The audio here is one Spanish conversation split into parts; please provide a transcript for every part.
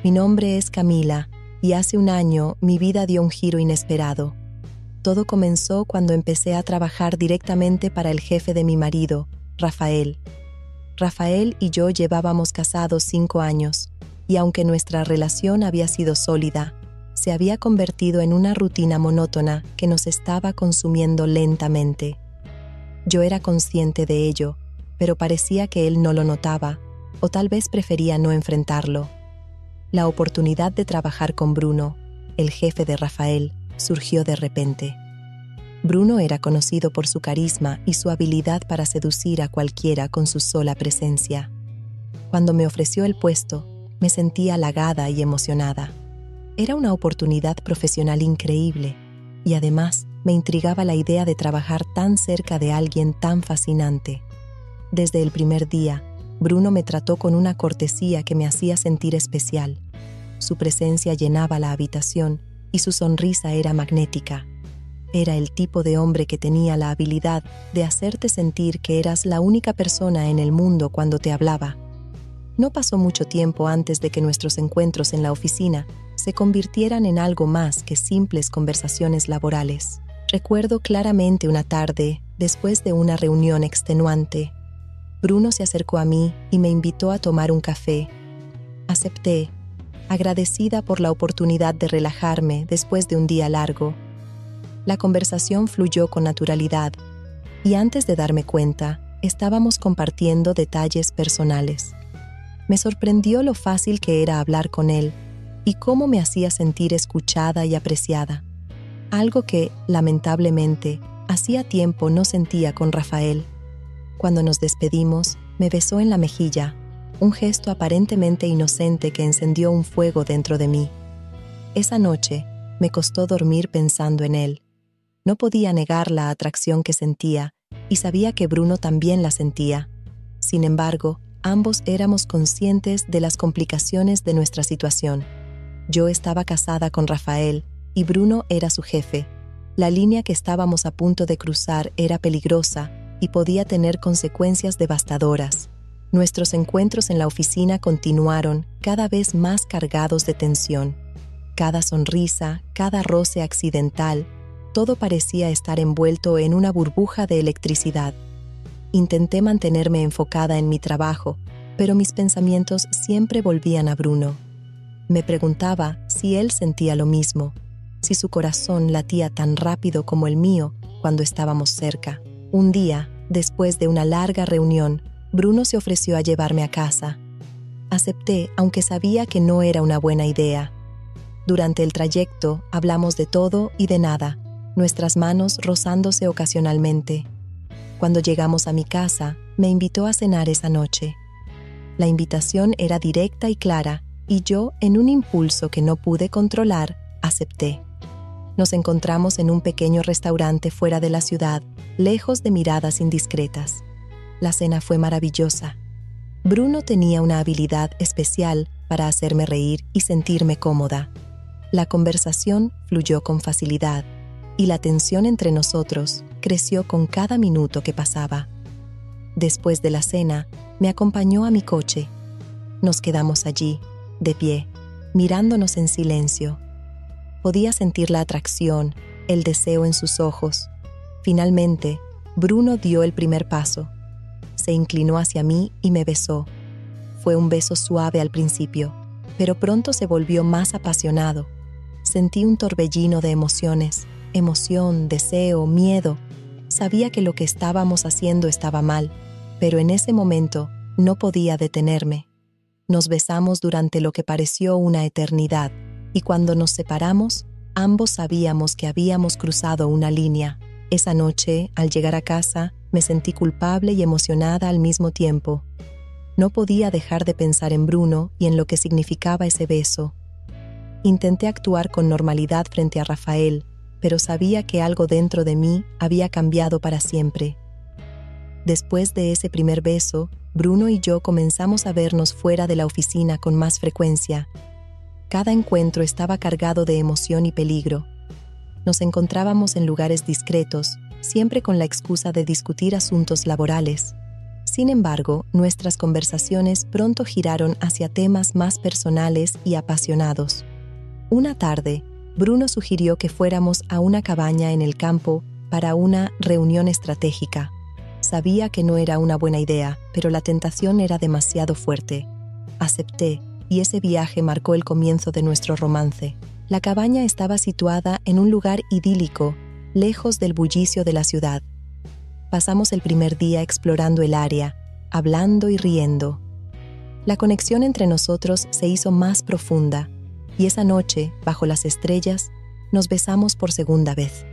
Mi nombre es Camila y hace un año mi vida dio un giro inesperado. Todo comenzó cuando empecé a trabajar directamente para el jefe de mi marido, Rafael. Rafael y yo llevábamos casados 5 años, y aunque nuestra relación había sido sólida, se había convertido en una rutina monótona que nos estaba consumiendo lentamente. Yo era consciente de ello, pero parecía que él no lo notaba, o tal vez prefería no enfrentarlo. La oportunidad de trabajar con Bruno, el jefe de Rafael, surgió de repente. Bruno era conocido por su carisma y su habilidad para seducir a cualquiera con su sola presencia. Cuando me ofreció el puesto, me sentí halagada y emocionada. Era una oportunidad profesional increíble, y además me intrigaba la idea de trabajar tan cerca de alguien tan fascinante. Desde el primer día, Bruno me trató con una cortesía que me hacía sentir especial. Su presencia llenaba la habitación y su sonrisa era magnética. Era el tipo de hombre que tenía la habilidad de hacerte sentir que eras la única persona en el mundo cuando te hablaba. No pasó mucho tiempo antes de que nuestros encuentros en la oficina se convirtieran en algo más que simples conversaciones laborales. Recuerdo claramente una tarde, después de una reunión extenuante. Bruno se acercó a mí y me invitó a tomar un café. Acepté, agradecida por la oportunidad de relajarme después de un día largo. La conversación fluyó con naturalidad, y antes de darme cuenta, estábamos compartiendo detalles personales. Me sorprendió lo fácil que era hablar con él y cómo me hacía sentir escuchada y apreciada, algo que, lamentablemente, hacía tiempo no sentía con Rafael. Cuando nos despedimos, me besó en la mejilla, un gesto aparentemente inocente que encendió un fuego dentro de mí. Esa noche, me costó dormir pensando en él. No podía negar la atracción que sentía, y sabía que Bruno también la sentía. Sin embargo, ambos éramos conscientes de las complicaciones de nuestra situación. Yo estaba casada con Rafael, y Bruno era su jefe. La línea que estábamos a punto de cruzar era peligrosa y podía tener consecuencias devastadoras. Nuestros encuentros en la oficina continuaron, cada vez más cargados de tensión. Cada sonrisa, cada roce accidental, todo parecía estar envuelto en una burbuja de electricidad. Intenté mantenerme enfocada en mi trabajo, pero mis pensamientos siempre volvían a Bruno. Me preguntaba si él sentía lo mismo, si su corazón latía tan rápido como el mío cuando estábamos cerca. Un día, después de una larga reunión, Bruno se ofreció a llevarme a casa. Acepté, aunque sabía que no era una buena idea. Durante el trayecto hablamos de todo y de nada, nuestras manos rozándose ocasionalmente. Cuando llegamos a mi casa, me invitó a cenar esa noche. La invitación era directa y clara, y yo, en un impulso que no pude controlar, acepté. Nos encontramos en un pequeño restaurante fuera de la ciudad, lejos de miradas indiscretas. La cena fue maravillosa. Bruno tenía una habilidad especial para hacerme reír y sentirme cómoda. La conversación fluyó con facilidad, y la tensión entre nosotros creció con cada minuto que pasaba. Después de la cena, me acompañó a mi coche. Nos quedamos allí, de pie, mirándonos en silencio. Podía sentir la atracción, el deseo en sus ojos. Finalmente, Bruno dio el primer paso. Se inclinó hacia mí y me besó. Fue un beso suave al principio, pero pronto se volvió más apasionado. Sentí un torbellino de emociones, emoción, deseo, miedo. Sabía que lo que estábamos haciendo estaba mal, pero en ese momento no podía detenerme. Nos besamos durante lo que pareció una eternidad, y cuando nos separamos, ambos sabíamos que habíamos cruzado una línea. Esa noche, al llegar a casa, me sentí culpable y emocionada al mismo tiempo. No podía dejar de pensar en Bruno y en lo que significaba ese beso. Intenté actuar con normalidad frente a Rafael, pero sabía que algo dentro de mí había cambiado para siempre. Después de ese primer beso, Bruno y yo comenzamos a vernos fuera de la oficina con más frecuencia. Cada encuentro estaba cargado de emoción y peligro. Nos encontrábamos en lugares discretos, siempre con la excusa de discutir asuntos laborales. Sin embargo, nuestras conversaciones pronto giraron hacia temas más personales y apasionados. Una tarde, Bruno sugirió que fuéramos a una cabaña en el campo para una reunión estratégica. Sabía que no era una buena idea, pero la tentación era demasiado fuerte. Acepté, y ese viaje marcó el comienzo de nuestro romance. La cabaña estaba situada en un lugar idílico, lejos del bullicio de la ciudad. Pasamos el primer día explorando el área, hablando y riendo. La conexión entre nosotros se hizo más profunda, y esa noche, bajo las estrellas, nos besamos por segunda vez.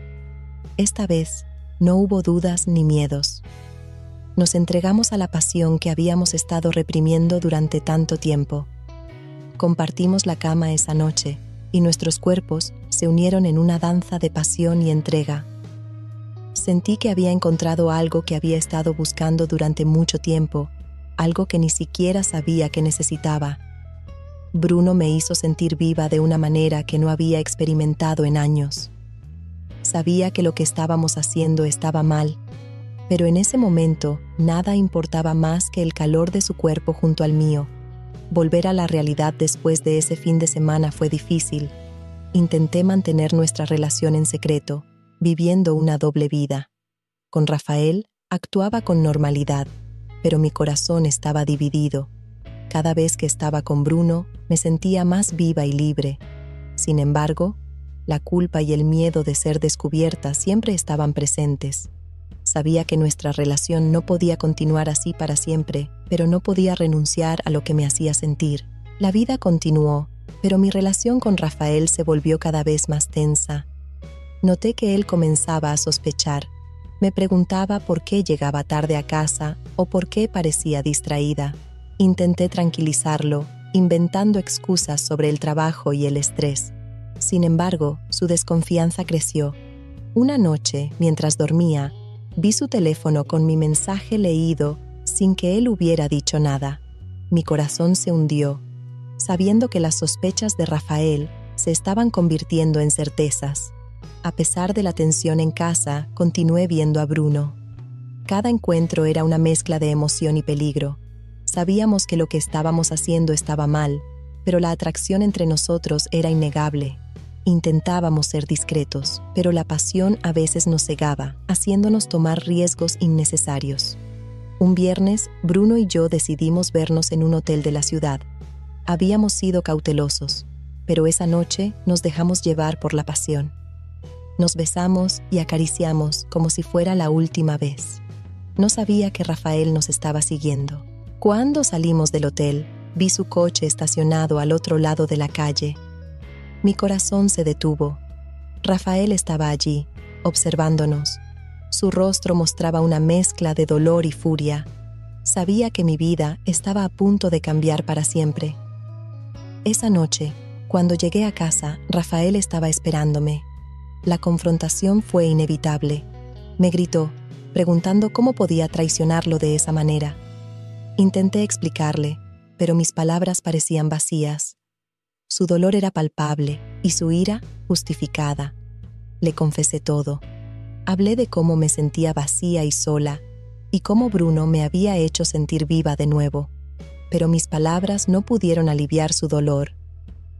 Esta vez, no hubo dudas ni miedos. Nos entregamos a la pasión que habíamos estado reprimiendo durante tanto tiempo. Compartimos la cama esa noche, y nuestros cuerpos se unieron en una danza de pasión y entrega. Sentí que había encontrado algo que había estado buscando durante mucho tiempo, algo que ni siquiera sabía que necesitaba. Bruno me hizo sentir viva de una manera que no había experimentado en años. Sabía que lo que estábamos haciendo estaba mal, pero en ese momento nada importaba más que el calor de su cuerpo junto al mío. Volver a la realidad después de ese fin de semana fue difícil. Intenté mantener nuestra relación en secreto, viviendo una doble vida. Con Rafael actuaba con normalidad, pero mi corazón estaba dividido. Cada vez que estaba con Bruno, me sentía más viva y libre. Sin embargo, la culpa y el miedo de ser descubierta siempre estaban presentes. Sabía que nuestra relación no podía continuar así para siempre, pero no podía renunciar a lo que me hacía sentir. La vida continuó, pero mi relación con Rafael se volvió cada vez más tensa. Noté que él comenzaba a sospechar. Me preguntaba por qué llegaba tarde a casa o por qué parecía distraída. Intenté tranquilizarlo, inventando excusas sobre el trabajo y el estrés. Sin embargo, su desconfianza creció. Una noche, mientras dormía, vi su teléfono con mi mensaje leído sin que él hubiera dicho nada. Mi corazón se hundió, sabiendo que las sospechas de Rafael se estaban convirtiendo en certezas. A pesar de la tensión en casa, continué viendo a Bruno. Cada encuentro era una mezcla de emoción y peligro. Sabíamos que lo que estábamos haciendo estaba mal, pero la atracción entre nosotros era innegable. Intentábamos ser discretos, pero la pasión a veces nos cegaba, haciéndonos tomar riesgos innecesarios. Un viernes, Bruno y yo decidimos vernos en un hotel de la ciudad. Habíamos sido cautelosos, pero esa noche nos dejamos llevar por la pasión. Nos besamos y acariciamos como si fuera la última vez. No sabía que Rafael nos estaba siguiendo. Cuando salimos del hotel, vi su coche estacionado al otro lado de la calle. Mi corazón se detuvo. Rafael estaba allí, observándonos. Su rostro mostraba una mezcla de dolor y furia. Sabía que mi vida estaba a punto de cambiar para siempre. Esa noche, cuando llegué a casa, Rafael estaba esperándome. La confrontación fue inevitable. Me gritó, preguntando cómo podía traicionarlo de esa manera. Intenté explicarle, pero mis palabras parecían vacías. Su dolor era palpable y su ira justificada. Le confesé todo. Hablé de cómo me sentía vacía y sola, y cómo Bruno me había hecho sentir viva de nuevo. Pero mis palabras no pudieron aliviar su dolor.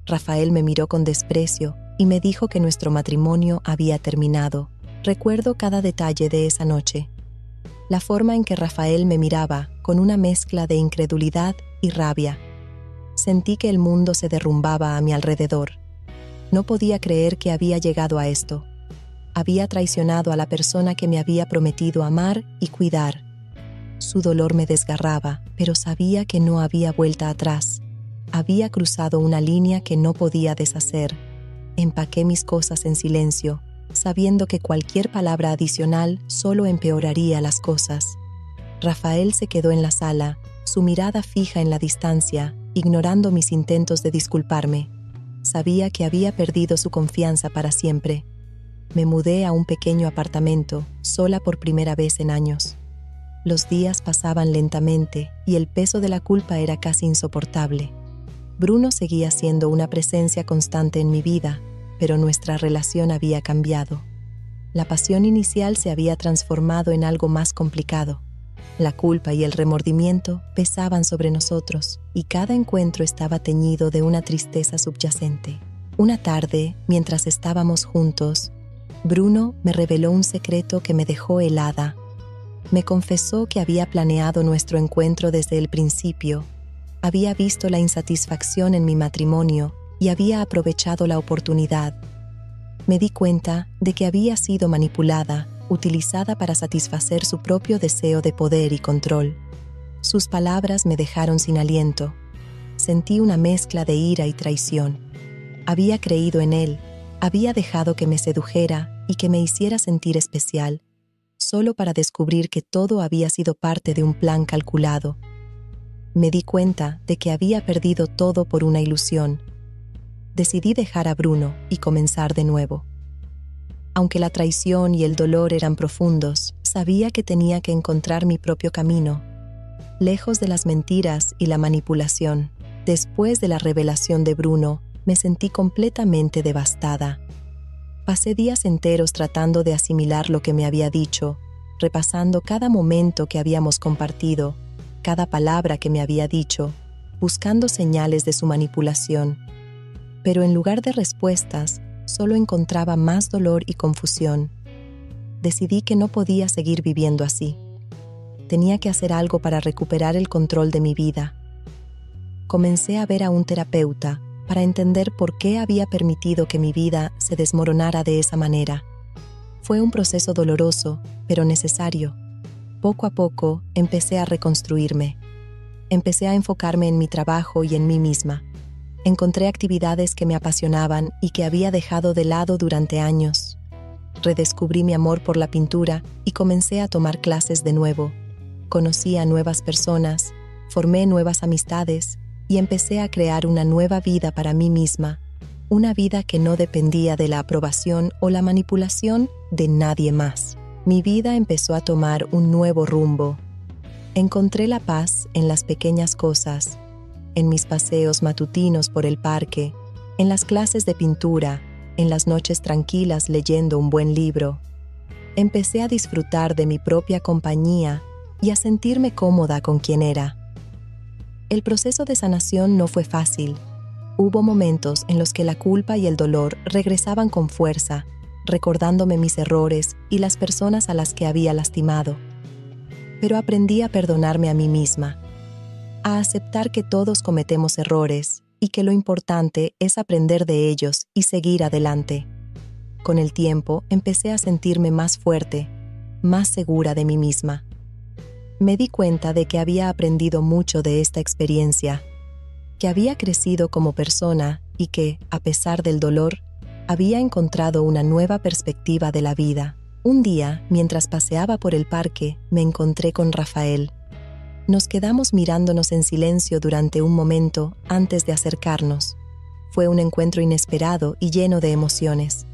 Rafael me miró con desprecio y me dijo que nuestro matrimonio había terminado. Recuerdo cada detalle de esa noche. La forma en que Rafael me miraba, con una mezcla de incredulidad y rabia. Sentí que el mundo se derrumbaba a mi alrededor. No podía creer que había llegado a esto. Había traicionado a la persona que me había prometido amar y cuidar. Su dolor me desgarraba, pero sabía que no había vuelta atrás. Había cruzado una línea que no podía deshacer. Empaqué mis cosas en silencio, sabiendo que cualquier palabra adicional solo empeoraría las cosas. Rafael se quedó en la sala, su mirada fija en la distancia, ignorando mis intentos de disculparme. Sabía que había perdido su confianza para siempre. Me mudé a un pequeño apartamento, sola por primera vez en años. Los días pasaban lentamente y el peso de la culpa era casi insoportable. Bruno seguía siendo una presencia constante en mi vida, pero nuestra relación había cambiado. La pasión inicial se había transformado en algo más complicado. La culpa y el remordimiento pesaban sobre nosotros, y cada encuentro estaba teñido de una tristeza subyacente. Una tarde, mientras estábamos juntos, Bruno me reveló un secreto que me dejó helada. Me confesó que había planeado nuestro encuentro desde el principio, había visto la insatisfacción en mi matrimonio y había aprovechado la oportunidad. Me di cuenta de que había sido manipulada, utilizada para satisfacer su propio deseo de poder y control. Sus palabras me dejaron sin aliento. Sentí una mezcla de ira y traición. Había creído en él, había dejado que me sedujera y que me hiciera sentir especial, solo para descubrir que todo había sido parte de un plan calculado. Me di cuenta de que había perdido todo por una ilusión. Decidí dejar a Bruno y comenzar de nuevo. Aunque la traición y el dolor eran profundos, sabía que tenía que encontrar mi propio camino, lejos de las mentiras y la manipulación. Después de la revelación de Bruno, me sentí completamente devastada. Pasé días enteros tratando de asimilar lo que me había dicho, repasando cada momento que habíamos compartido, cada palabra que me había dicho, buscando señales de su manipulación. Pero en lugar de respuestas, solo encontraba más dolor y confusión. Decidí que no podía seguir viviendo así. Tenía que hacer algo para recuperar el control de mi vida. Comencé a ver a un terapeuta para entender por qué había permitido que mi vida se desmoronara de esa manera. Fue un proceso doloroso, pero necesario. Poco a poco empecé a reconstruirme. Empecé a enfocarme en mi trabajo y en mí misma. Encontré actividades que me apasionaban y que había dejado de lado durante años. Redescubrí mi amor por la pintura y comencé a tomar clases de nuevo. Conocí a nuevas personas, formé nuevas amistades y empecé a crear una nueva vida para mí misma, una vida que no dependía de la aprobación o la manipulación de nadie más. Mi vida empezó a tomar un nuevo rumbo. Encontré la paz en las pequeñas cosas, en mis paseos matutinos por el parque, en las clases de pintura, en las noches tranquilas leyendo un buen libro. Empecé a disfrutar de mi propia compañía y a sentirme cómoda con quien era. El proceso de sanación no fue fácil. Hubo momentos en los que la culpa y el dolor regresaban con fuerza, recordándome mis errores y las personas a las que había lastimado. Pero aprendí a perdonarme a mí misma, a aceptar que todos cometemos errores y que lo importante es aprender de ellos y seguir adelante. Con el tiempo empecé a sentirme más fuerte, más segura de mí misma. Me di cuenta de que había aprendido mucho de esta experiencia, que había crecido como persona y que, a pesar del dolor, había encontrado una nueva perspectiva de la vida. Un día, mientras paseaba por el parque, me encontré con Rafael. Nos quedamos mirándonos en silencio durante un momento antes de acercarnos. Fue un encuentro inesperado y lleno de emociones.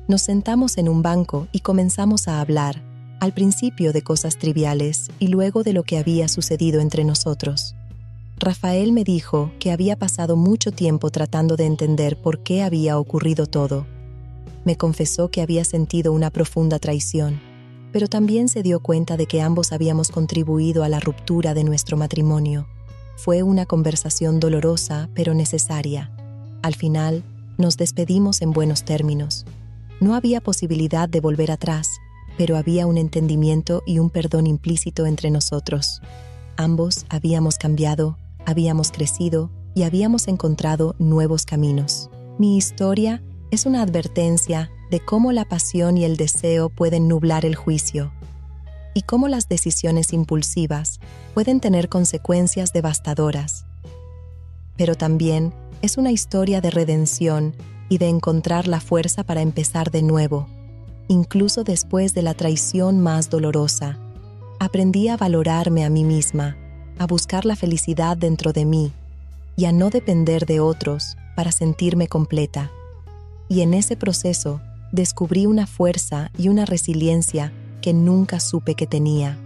Nos sentamos en un banco y comenzamos a hablar, al principio de cosas triviales y luego de lo que había sucedido entre nosotros. Rafael me dijo que había pasado mucho tiempo tratando de entender por qué había ocurrido todo. Me confesó que había sentido una profunda traición, pero también se dio cuenta de que ambos habíamos contribuido a la ruptura de nuestro matrimonio. Fue una conversación dolorosa, pero necesaria. Al final, nos despedimos en buenos términos. No había posibilidad de volver atrás, pero había un entendimiento y un perdón implícito entre nosotros. Ambos habíamos cambiado, habíamos crecido y habíamos encontrado nuevos caminos. Mi historia es una advertencia de cómo la pasión y el deseo pueden nublar el juicio y cómo las decisiones impulsivas pueden tener consecuencias devastadoras. Pero también es una historia de redención y de encontrar la fuerza para empezar de nuevo, incluso después de la traición más dolorosa. Aprendí a valorarme a mí misma, a buscar la felicidad dentro de mí y a no depender de otros para sentirme completa. Y en ese proceso descubrí una fuerza y una resiliencia que nunca supe que tenía.